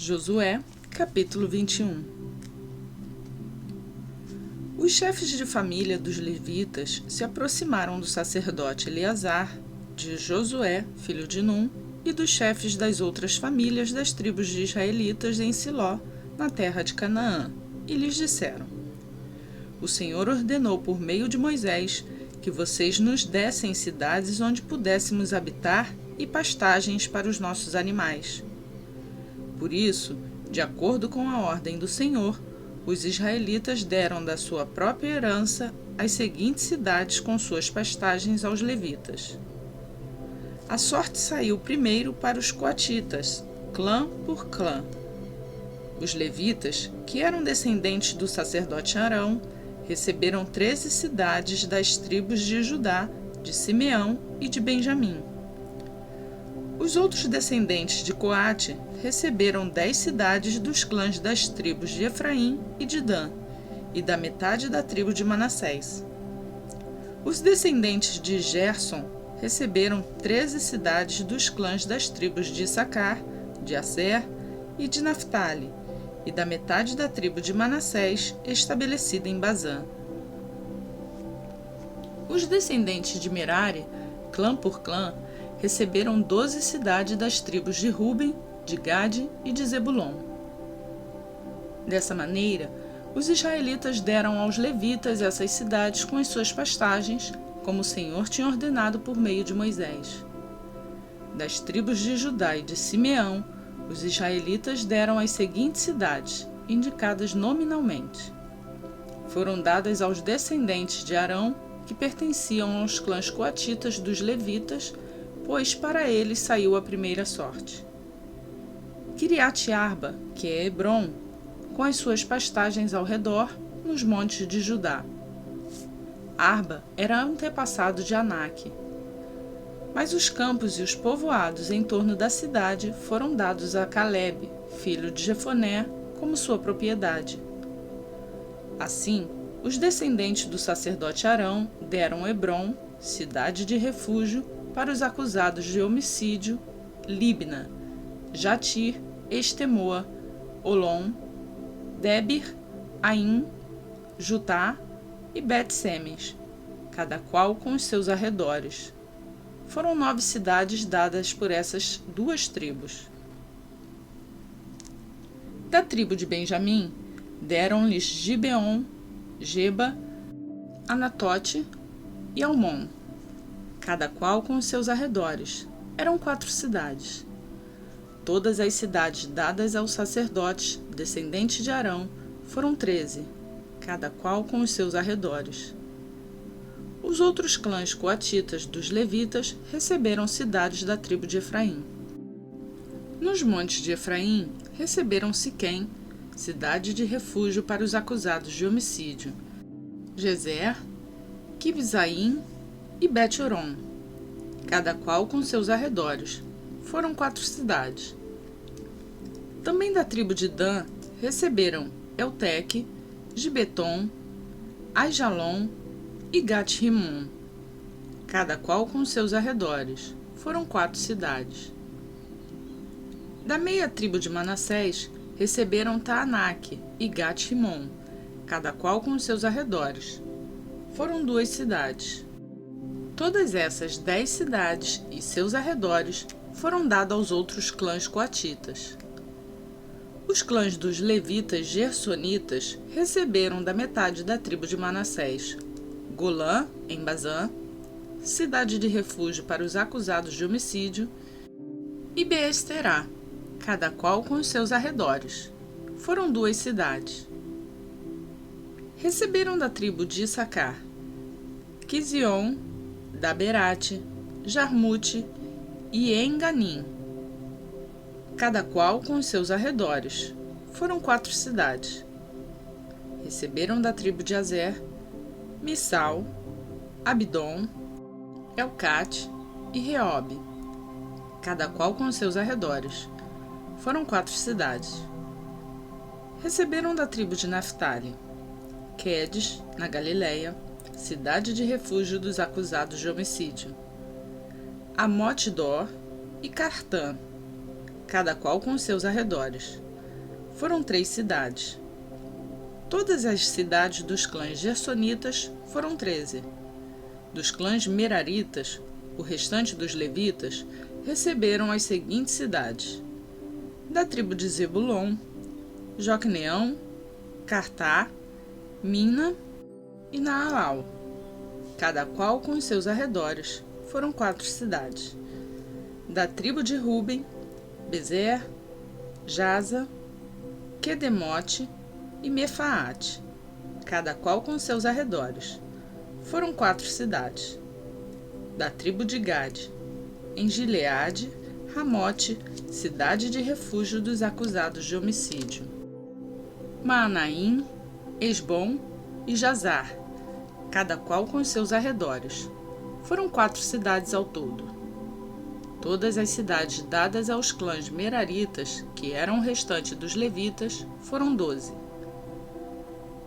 Josué, capítulo 21. Os chefes de família dos levitas se aproximaram do sacerdote Eleazar, de Josué, filho de Num, e dos chefes das outras famílias das tribos de israelitas em Siló, na terra de Canaã, e lhes disseram: O Senhor ordenou por meio de Moisés que vocês nos dessem cidades onde pudéssemos habitar e pastagens para os nossos animais. Por isso, de acordo com a ordem do Senhor, os israelitas deram da sua própria herança as seguintes cidades com suas pastagens aos levitas. A sorte saiu primeiro para os coatitas, clã por clã. Os levitas, que eram descendentes do sacerdote Arão, receberam 13 cidades das tribos de Judá, de Simeão e de Benjamim. Os outros descendentes de Coate receberam 10 cidades dos clãs das tribos de Efraim e de Dan, e da metade da tribo de Manassés. Os descendentes de Gerson receberam 13 cidades dos clãs das tribos de Issacar, de Aser e de Naftali, e da metade da tribo de Manassés, estabelecida em Bazã. Os descendentes de Merari, clã por clã, receberam 12 cidades das tribos de Ruben, de Gade e de Zebulon. Dessa maneira, os israelitas deram aos levitas essas cidades com as suas pastagens, como o Senhor tinha ordenado por meio de Moisés. Das tribos de Judá e de Simeão, os israelitas deram as seguintes cidades, indicadas nominalmente. Foram dadas aos descendentes de Arão, que pertenciam aos clãs coatitas dos levitas, pois para eles saiu a primeira sorte. Quiriate-Arba, que é Hebrom, com as suas pastagens ao redor, nos montes de Judá. Arba era antepassado de Aнаque. Mas os campos e os povoados em torno da cidade foram dados a Calebe, filho de Jefoné, como sua propriedade. Assim, os descendentes do sacerdote Arão deram Hebrom, cidade de refúgio, para os acusados de homicídio, Libna, Jatir, Estemoa, Olom, Debir, Aim, Jutá e Bet-Semes, cada qual com os seus arredores. Foram 9 cidades dadas por essas duas tribos. Da tribo de Benjamim, deram-lhes Gibeon, Geba, Anatote e Almon, cada qual com os seus arredores. Eram 4 cidades. Todas as cidades dadas aos sacerdotes, descendentes de Arão, foram 13, cada qual com os seus arredores. Os outros clãs coatitas dos levitas receberam cidades da tribo de Efraim. Nos montes de Efraim receberam Siquém, cidade de refúgio para os acusados de homicídio, Gezer, Quibzaim e Bet-Horon, cada qual com seus arredores. Foram 4 cidades. Também da tribo de Dan receberam Elteque, Gibeton, Aijalon e Gat-Rimon, cada qual com seus arredores. Foram 4 cidades. Da meia tribo de Manassés receberam Taanaque e Gat-Rimon, cada qual com seus arredores. Foram 2 cidades. Todas essas 10 cidades e seus arredores foram dadas aos outros clãs coatitas. Os clãs dos levitas gersonitas receberam da metade da tribo de Manassés Golã, em Bazã, cidade de refúgio para os acusados de homicídio, e Beesterá, cada qual com os seus arredores. Foram 2 cidades. Receberam da tribo de Issacar Quizion, Daberate, Jarmute e Enganim, cada qual com os seus arredores. Foram 4 cidades. Receberam da tribo de Azer Missal, Abdon, Elcate e Reobe, cada qual com os seus arredores. Foram 4 cidades. Receberam da tribo de Naftali Quedes, na Galileia, cidade de refúgio dos acusados de homicídio, Amote-Dor e Cartã, cada qual com seus arredores. foram 3 cidades. Todas as cidades dos clãs gersonitas foram 13. Dos clãs meraritas, o restante dos levitas, receberam as seguintes cidades: da tribo de Zebulon, Joqueneão, Cartá, Mina e Naalau, cada qual com os seus arredores, foram 4 cidades. Da tribo de Ruben, Bezer, Jaza, Quedemote e Mefaate, cada qual com seus arredores, foram 4 cidades. Da tribo de Gade, em Gileade, Ramote, cidade de refúgio dos acusados de homicídio, Maanaim, Esbom e Jazar, cada qual com seus arredores, foram 4 cidades ao todo. Todas as cidades dadas aos clãs meraritas, que eram o restante dos levitas, foram 12.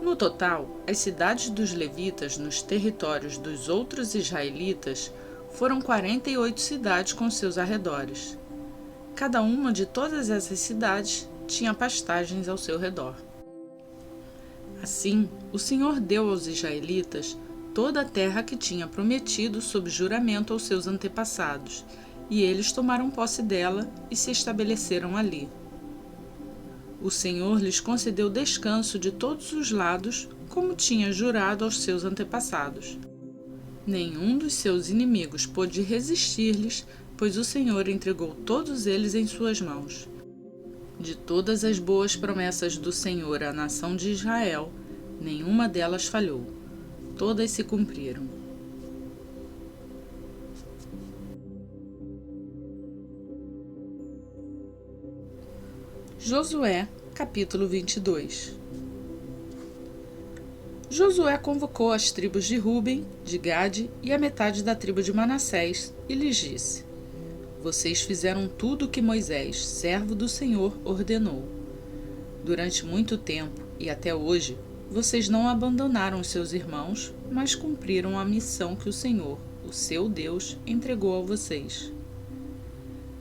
No total, as cidades dos levitas nos territórios dos outros israelitas foram 48 cidades com seus arredores. Cada uma de todas essas cidades tinha pastagens ao seu redor. Assim, o Senhor deu aos israelitas toda a terra que tinha prometido sob juramento aos seus antepassados, e eles tomaram posse dela e se estabeleceram ali. O Senhor lhes concedeu descanso de todos os lados, como tinha jurado aos seus antepassados. Nenhum dos seus inimigos pôde resistir-lhes, pois o Senhor entregou todos eles em suas mãos. De todas as boas promessas do Senhor à nação de Israel, nenhuma delas falhou. Todas se cumpriram. Josué, capítulo 22. Josué convocou as tribos de Ruben, de Gade e a metade da tribo de Manassés e lhes disse: Vocês fizeram tudo o que Moisés, servo do Senhor, ordenou. Durante muito tempo, e até hoje, vocês não abandonaram seus irmãos, mas cumpriram a missão que o Senhor, o seu Deus, entregou a vocês.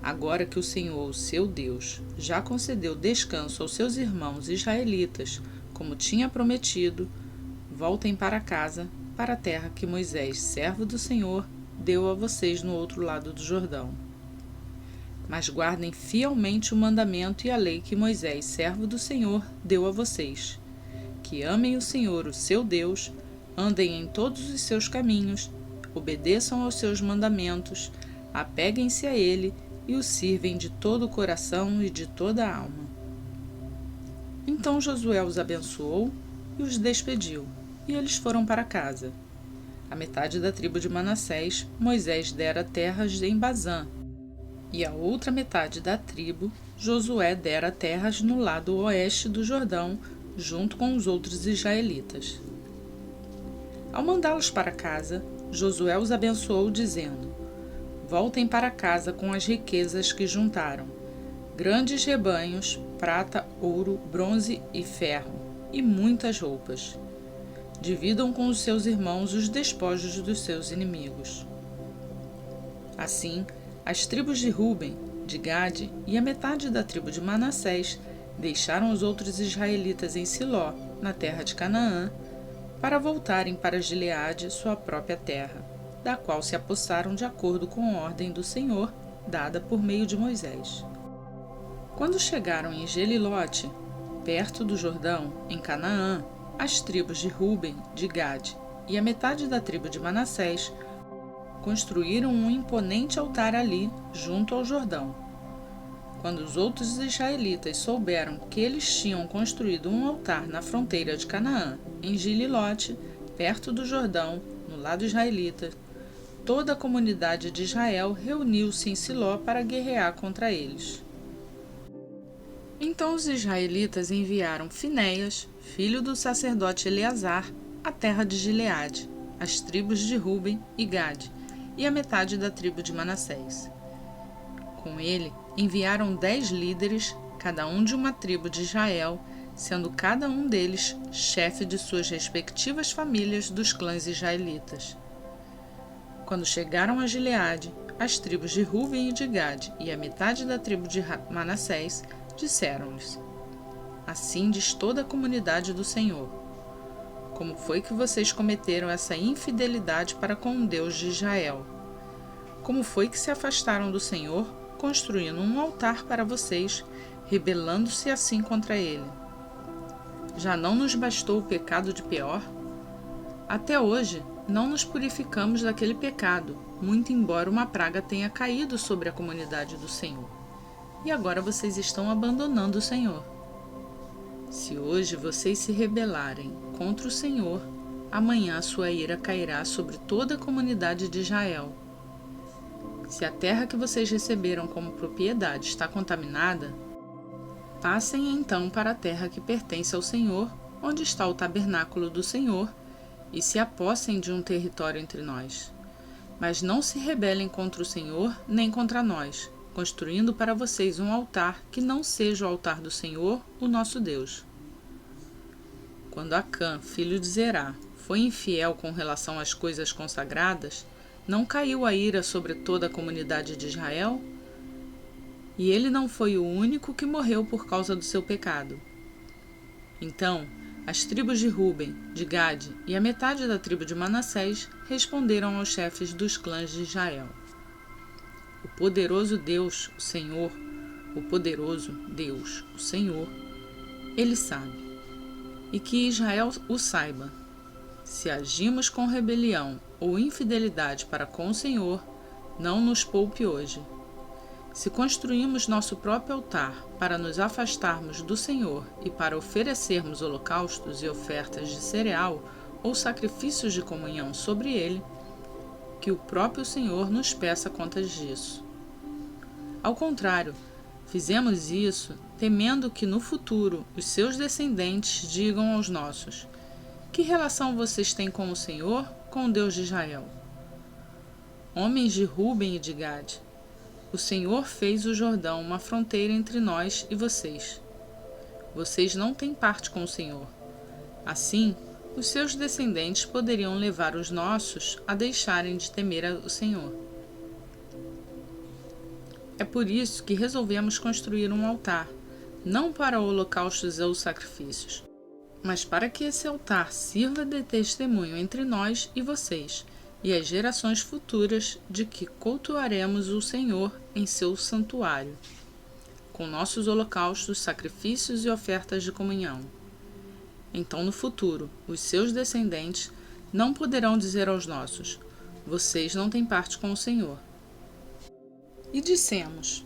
Agora que o Senhor, o seu Deus, já concedeu descanso aos seus irmãos israelitas, como tinha prometido, voltem para casa, para a terra que Moisés, servo do Senhor, deu a vocês no outro lado do Jordão. Mas guardem fielmente o mandamento e a lei que Moisés, servo do Senhor, deu a vocês. Que amem o Senhor, o seu Deus, andem em todos os seus caminhos, obedeçam aos seus mandamentos, apeguem-se a ele e o sirvem de todo o coração e de toda a alma. Então Josué os abençoou e os despediu, e eles foram para casa. A metade da tribo de Manassés, Moisés dera terras em Bazã, e a outra metade da tribo, Josué dera terras no lado oeste do Jordão, junto com os outros israelitas. Ao mandá-los para casa, Josué os abençoou, dizendo: Voltem para casa com as riquezas que juntaram, grandes rebanhos, prata, ouro, bronze e ferro, e muitas roupas. Dividam com os seus irmãos os despojos dos seus inimigos. Assim, as tribos de Ruben, de Gade e a metade da tribo de Manassés deixaram os outros israelitas em Siló, na terra de Canaã, para voltarem para Gileade, sua própria terra, da qual se apossaram de acordo com a ordem do Senhor, dada por meio de Moisés. Quando chegaram em Gelilote, perto do Jordão, em Canaã, as tribos de Ruben, de Gade e a metade da tribo de Manassés construíram um imponente altar ali, junto ao Jordão. Quando os outros israelitas souberam que eles tinham construído um altar na fronteira de Canaã, em Gelilote, perto do Jordão, no lado israelita, toda a comunidade de Israel reuniu-se em Siló para guerrear contra eles. Então os israelitas enviaram Finéias, filho do sacerdote Eleazar, à terra de Gileade, as tribos de Ruben e Gade, e a metade da tribo de Manassés. Com ele, enviaram 10 líderes, cada um de uma tribo de Israel, sendo cada um deles chefe de suas respectivas famílias dos clãs israelitas. Quando chegaram a Gileade, as tribos de Ruben e de Gade e a metade da tribo de Manassés disseram-lhes: Assim diz toda a comunidade do Senhor. Como foi que vocês cometeram essa infidelidade para com o Deus de Israel? Como foi que se afastaram do Senhor, construindo um altar para vocês, rebelando-se assim contra ele? Já não nos bastou o pecado de Peor? Até hoje, não nos purificamos daquele pecado, muito embora uma praga tenha caído sobre a comunidade do Senhor. E agora vocês estão abandonando o Senhor. Se hoje vocês se rebelarem contra o Senhor, amanhã a sua ira cairá sobre toda a comunidade de Israel. Se a terra que vocês receberam como propriedade está contaminada, passem então para a terra que pertence ao Senhor, onde está o tabernáculo do Senhor, e se apossem de um território entre nós. Mas não se rebelem contra o Senhor nem contra nós, construindo para vocês um altar que não seja o altar do Senhor, o nosso Deus. Quando Acã, filho de Zerá, foi infiel com relação às coisas consagradas, não caiu a ira sobre toda a comunidade de Israel? E ele não foi o único que morreu por causa do seu pecado. Então, as tribos de Ruben, de Gade e a metade da tribo de Manassés responderam aos chefes dos clãs de Israel: O poderoso Deus, o Senhor, Ele sabe, e que Israel o saiba. Se agimos com rebelião ou infidelidade para com o Senhor, não nos poupe hoje. Se construímos nosso próprio altar para nos afastarmos do Senhor e para oferecermos holocaustos e ofertas de cereal ou sacrifícios de comunhão sobre ele, que o próprio Senhor nos peça contas disso. Ao contrário, fizemos isso temendo que no futuro os seus descendentes digam aos nossos: Que relação vocês têm com o Senhor, com o Deus de Israel? Homens de Ruben e de Gade, o Senhor fez o Jordão uma fronteira entre nós e vocês. Vocês não têm parte com o Senhor. Assim, os seus descendentes poderiam levar os nossos a deixarem de temer o Senhor. É por isso que resolvemos construir um altar, não para holocaustos ou sacrifícios, mas para que esse altar sirva de testemunho entre nós e vocês, e as gerações futuras de que cultuaremos o Senhor em seu santuário, com nossos holocaustos, sacrifícios e ofertas de comunhão. Então, no futuro, os seus descendentes não poderão dizer aos nossos: Vocês não têm parte com o Senhor. E dissemos: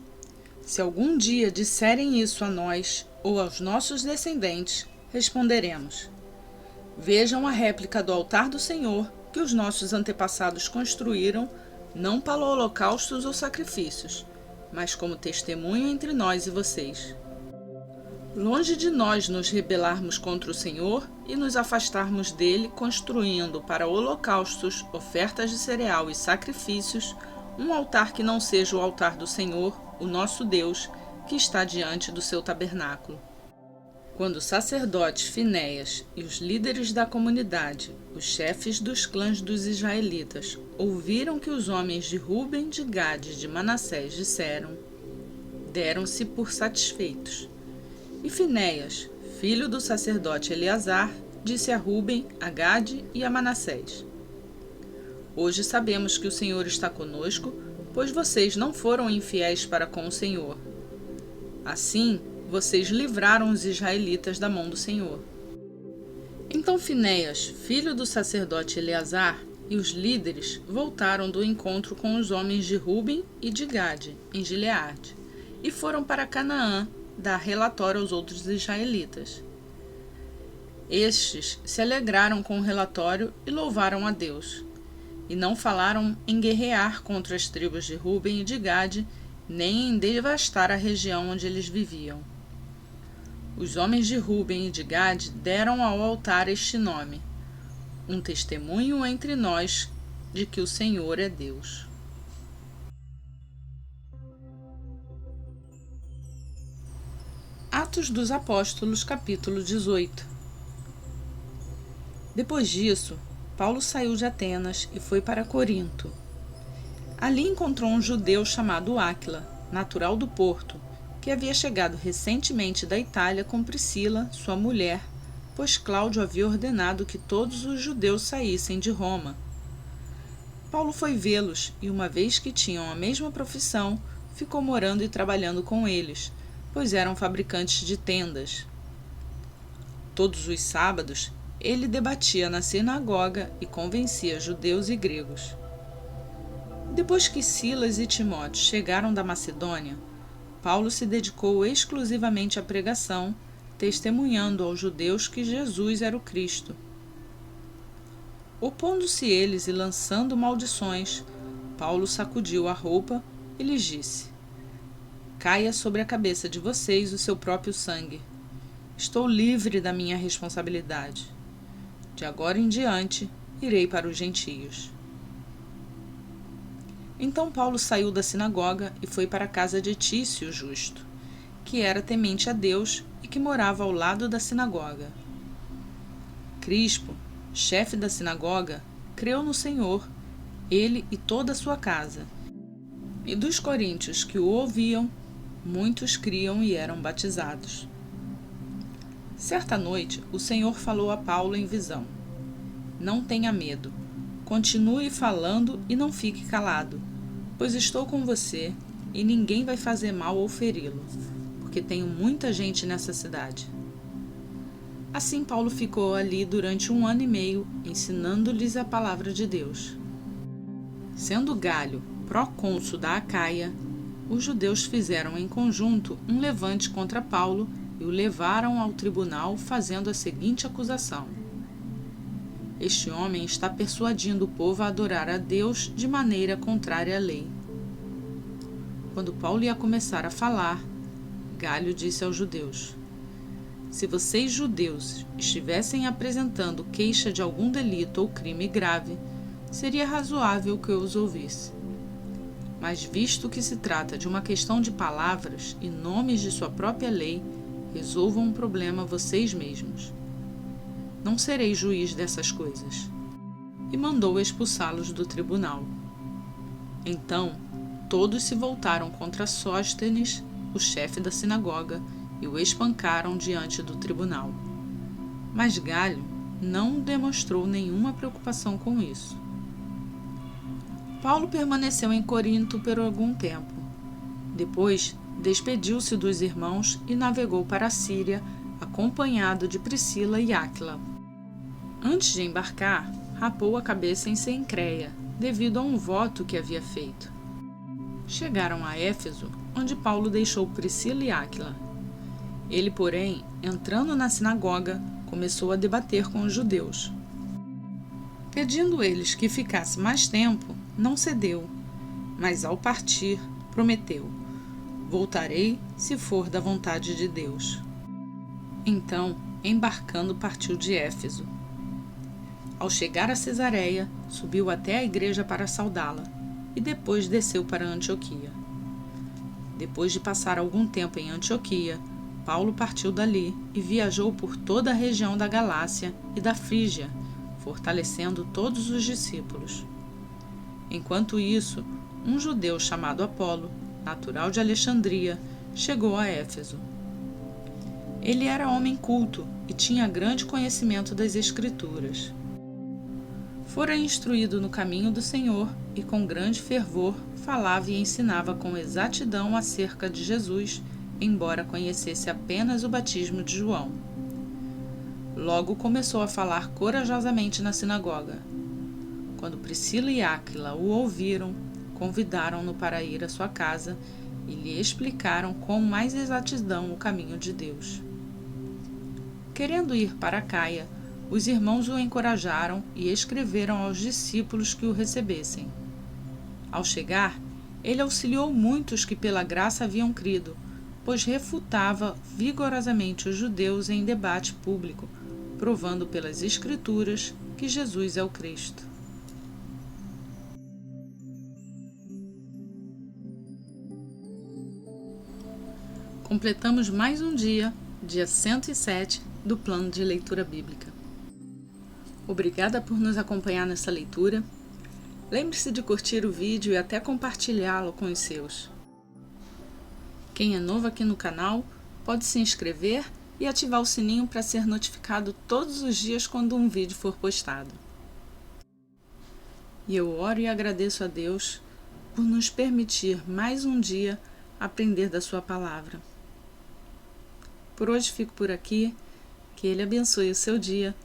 Se algum dia disserem isso a nós ou aos nossos descendentes, responderemos: Vejam a réplica do altar do Senhor que os nossos antepassados construíram, não para holocaustos ou sacrifícios, mas como testemunho entre nós e vocês. Longe de nós nos rebelarmos contra o Senhor e nos afastarmos dele, construindo para holocaustos, ofertas de cereal e sacrifícios, um altar que não seja o altar do Senhor, o nosso Deus, que está diante do seu tabernáculo. Quando o sacerdote Finéias e os líderes da comunidade, os chefes dos clãs dos israelitas, ouviram que os homens de Ruben, de Gade e de Manassés disseram, deram-se por satisfeitos. E Finéias, filho do sacerdote Eleazar, disse a Ruben, a Gade e a Manassés: Hoje sabemos que o Senhor está conosco, pois vocês não foram infiéis para com o Senhor. Assim, vocês livraram os israelitas da mão do Senhor. Então Finéias, filho do sacerdote Eleazar, e os líderes voltaram do encontro com os homens de Ruben e de Gade, em Gileade, e foram para Canaã dar relatório aos outros israelitas. Estes se alegraram com o relatório e louvaram a Deus, e não falaram em guerrear contra as tribos de Ruben e de Gade, nem em devastar a região onde eles viviam. Os homens de Ruben e de Gade deram ao altar este nome: um testemunho entre nós de que o Senhor é Deus. Atos dos Apóstolos, capítulo 18. Depois disso, Paulo saiu de Atenas e foi para Corinto. Ali encontrou um judeu chamado Áquila, natural do Porto, que havia chegado recentemente da Itália com Priscila, sua mulher, pois Cláudio havia ordenado que todos os judeus saíssem de Roma. Paulo foi vê-los e, uma vez que tinham a mesma profissão, ficou morando e trabalhando com eles, pois eram fabricantes de tendas. Todos os sábados, ele debatia na sinagoga e convencia judeus e gregos. Depois que Silas e Timóteo chegaram da Macedônia, Paulo se dedicou exclusivamente à pregação, testemunhando aos judeus que Jesus era o Cristo. Opondo-se eles e lançando maldições, Paulo sacudiu a roupa e lhes disse: Caia sobre a cabeça de vocês o seu próprio sangue. Estou livre da minha responsabilidade. De agora em diante, irei para os gentios. Então Paulo saiu da sinagoga e foi para a casa de Tício Justo, que era temente a Deus e que morava ao lado da sinagoga. Crispo, chefe da sinagoga, creu no Senhor, ele e toda a sua casa. E dos coríntios que o ouviam, muitos criam e eram batizados. Certa noite, o Senhor falou a Paulo em visão: Não tenha medo, continue falando e não fique calado, pois estou com você e ninguém vai fazer mal ou feri-lo, porque tenho muita gente nessa cidade. Assim Paulo ficou ali durante 1 ano e meio, ensinando-lhes a palavra de Deus. Sendo Galho procônsul da Acaia, os judeus fizeram em conjunto um levante contra Paulo e o levaram ao tribunal fazendo a seguinte acusação: Este homem está persuadindo o povo a adorar a Deus de maneira contrária à lei. Quando Paulo ia começar a falar, Galho disse aos judeus: Se vocês judeus estivessem apresentando queixa de algum delito ou crime grave, seria razoável que eu os ouvisse. Mas visto que se trata de uma questão de palavras e nomes de sua própria lei, resolvam um problema vocês mesmos. Não serei juiz dessas coisas. E mandou expulsá-los do tribunal. Então, todos se voltaram contra Sóstenes, o chefe da sinagoga, e o espancaram diante do tribunal. Mas Galho não demonstrou nenhuma preocupação com isso. Paulo permaneceu em Corinto por algum tempo. Depois, despediu-se dos irmãos e navegou para a Síria, acompanhado de Priscila e Áquila. Antes de embarcar, rapou a cabeça em Cencreia, devido a um voto que havia feito. Chegaram a Éfeso, onde Paulo deixou Priscila e Áquila. Ele, porém, entrando na sinagoga, começou a debater com os judeus. Pedindo eles que ficasse mais tempo, não cedeu, mas ao partir, prometeu: Voltarei se for da vontade de Deus. Então, embarcando, partiu de Éfeso. Ao chegar a Cesareia, subiu até a igreja para saudá-la, e depois desceu para Antioquia. Depois de passar algum tempo em Antioquia, Paulo partiu dali e viajou por toda a região da Galácia e da Frígia, fortalecendo todos os discípulos. Enquanto isso, um judeu chamado Apolo, natural de Alexandria, chegou a Éfeso. Ele era homem culto e tinha grande conhecimento das Escrituras. Fora instruído no caminho do Senhor e com grande fervor falava e ensinava com exatidão acerca de Jesus, embora conhecesse apenas o batismo de João. Logo começou a falar corajosamente na sinagoga. Quando Priscila e Áquila o ouviram, convidaram-no para ir à sua casa e lhe explicaram com mais exatidão o caminho de Deus. Querendo ir para Caia, os irmãos o encorajaram e escreveram aos discípulos que o recebessem. Ao chegar, ele auxiliou muitos que pela graça haviam crido, pois refutava vigorosamente os judeus em debate público, provando pelas Escrituras que Jesus é o Cristo. Completamos mais um dia 107, do plano de leitura bíblica. Obrigada por nos acompanhar nessa leitura. Lembre-se de curtir o vídeo e até compartilhá-lo com os seus. Quem é novo aqui no canal pode se inscrever e ativar o sininho para ser notificado todos os dias quando um vídeo for postado. E eu oro e agradeço a Deus por nos permitir mais um dia aprender da sua palavra. Por hoje fico por aqui, que Ele abençoe o seu dia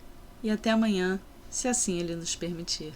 e até amanhã, se assim Ele nos permitir.